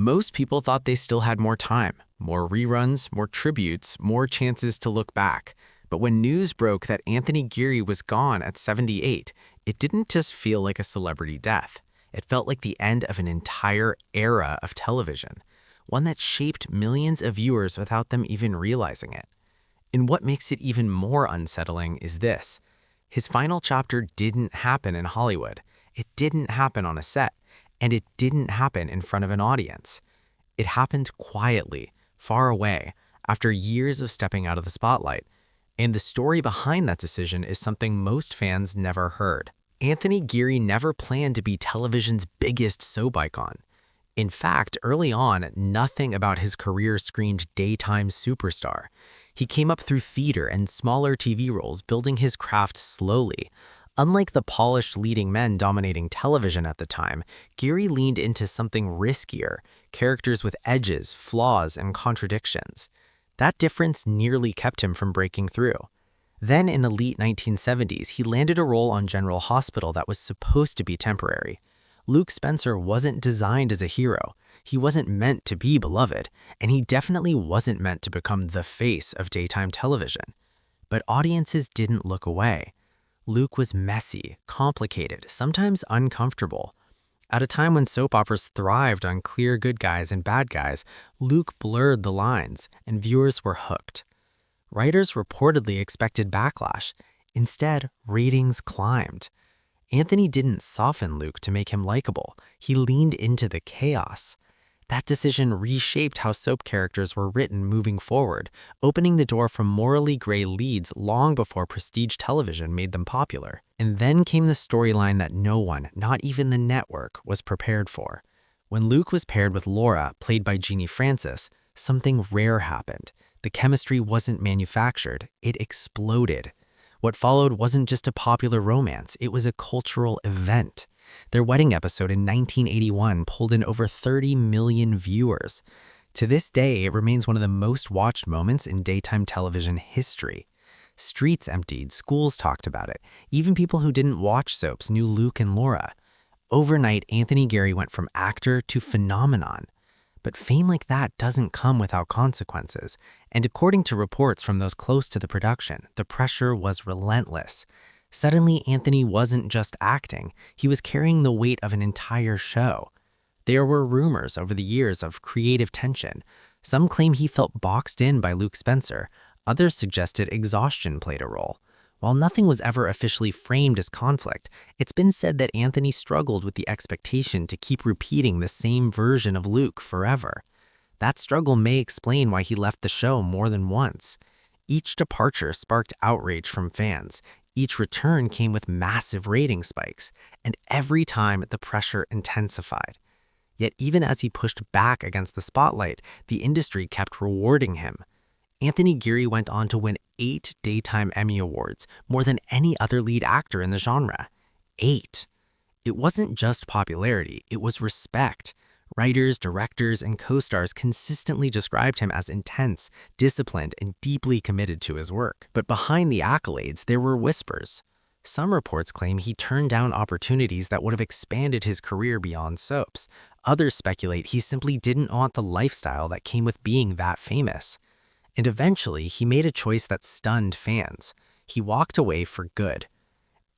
Most people thought they still had more time, more reruns, more tributes, more chances to look back. But when news broke that Anthony Geary was gone at 78, it didn't just feel like a celebrity death. It felt like the end of an entire era of television, one that shaped millions of viewers without them even realizing it. And what makes it even more unsettling is this. His final chapter didn't happen in Hollywood. It didn't happen on a set. And it didn't happen in front of an audience. It happened quietly, far away, after years of stepping out of the spotlight. And the story behind that decision is something most fans never heard. Anthony Geary never planned to be television's biggest soap icon. In fact, early on, nothing about his career screamed daytime superstar. He came up through theater and smaller TV roles, building his craft slowly. Unlike the polished leading men dominating television at the time, Geary leaned into something riskier, characters with edges, flaws, and contradictions. That difference nearly kept him from breaking through. Then in the late 1970s, he landed a role on General Hospital that was supposed to be temporary. Luke Spencer wasn't designed as a hero. He wasn't meant to be beloved, and he definitely wasn't meant to become the face of daytime television. But audiences didn't look away. Luke was messy, complicated, sometimes uncomfortable. At a time when soap operas thrived on clear good guys and bad guys, Luke blurred the lines, and viewers were hooked. Writers reportedly expected backlash. Instead, ratings climbed. Anthony didn't soften Luke to make him likable. He leaned into the chaos. That decision reshaped how soap characters were written moving forward, opening the door for morally gray leads long before prestige television made them popular. And then came the storyline that no one, not even the network, was prepared for. When Luke was paired with Laura, played by Geary Francis, something rare happened. The chemistry wasn't manufactured, it exploded. What followed wasn't just a popular romance, it was a cultural event. Their wedding episode in 1981 pulled in over 30 million viewers. To this day, it remains one of the most watched moments in daytime television history. Streets emptied, schools talked about it. Even people who didn't watch soaps knew Luke and Laura. Overnight, Anthony Geary went from actor to phenomenon. But fame like that doesn't come without consequences. And according to reports from those close to the production, the pressure was relentless. Suddenly, Anthony wasn't just acting, he was carrying the weight of an entire show. There were rumors over the years of creative tension. Some claim he felt boxed in by Luke Spencer, others suggested exhaustion played a role. While nothing was ever officially framed as conflict, it's been said that Anthony struggled with the expectation to keep repeating the same version of Luke forever. That struggle may explain why he left the show more than once. Each departure sparked outrage from fans. Each return came with massive rating spikes, and every time the pressure intensified. Yet even as he pushed back against the spotlight, the industry kept rewarding him. Anthony Geary went on to win 8 Daytime Emmy Awards, more than any other lead actor in the genre. 8. It wasn't just popularity, it was respect. Writers, directors, and co-stars consistently described him as intense, disciplined, and deeply committed to his work. But behind the accolades, there were whispers. Some reports claim he turned down opportunities that would have expanded his career beyond soaps. Others speculate he simply didn't want the lifestyle that came with being that famous. And eventually, he made a choice that stunned fans. He walked away for good.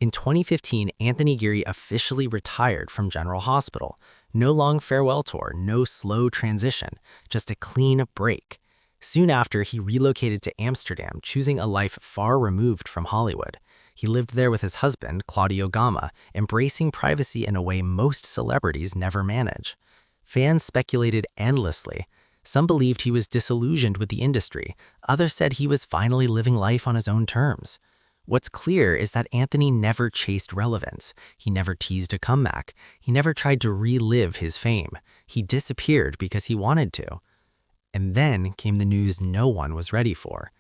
In 2015, Anthony Geary officially retired from General Hospital. No long farewell tour, no slow transition, just a clean break. Soon after, he relocated to Amsterdam, choosing a life far removed from Hollywood. He lived there with his husband, Claudio Gama, embracing privacy in a way most celebrities never manage. Fans speculated endlessly. Some believed he was disillusioned with the industry. Others said he was finally living life on his own terms. What's clear is that Anthony never chased relevance. He never teased a comeback. He never tried to relive his fame. He disappeared because he wanted to. And then came the news no one was ready for.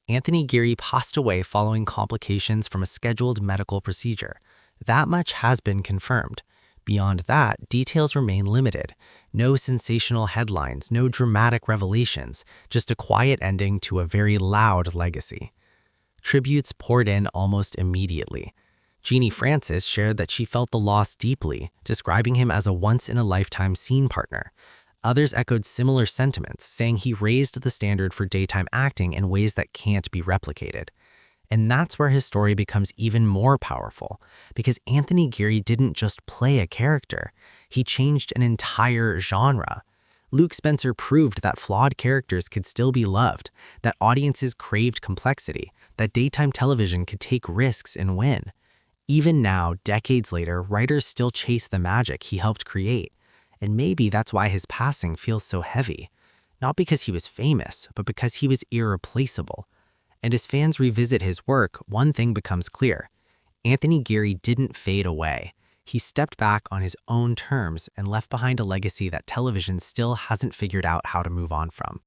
Anthony Geary passed away following complications from a scheduled medical procedure. That much has been confirmed. Beyond that, details remain limited. No sensational headlines, no dramatic revelations, just a quiet ending to a very loud legacy. Tributes poured in almost immediately. Geary Francis shared that she felt the loss deeply, describing him as a once-in-a-lifetime scene partner. Others echoed similar sentiments, saying he raised the standard for daytime acting in ways that can't be replicated. And that's where his story becomes even more powerful, because Anthony Geary didn't just play a character, he changed an entire genre. Luke Spencer proved that flawed characters could still be loved, that audiences craved complexity, that daytime television could take risks and win. Even now, decades later, writers still chase the magic he helped create. And maybe that's why his passing feels so heavy. Not because he was famous, but because he was irreplaceable. And as fans revisit his work, one thing becomes clear. Anthony Geary didn't fade away. He stepped back on his own terms and left behind a legacy that television still hasn't figured out how to move on from.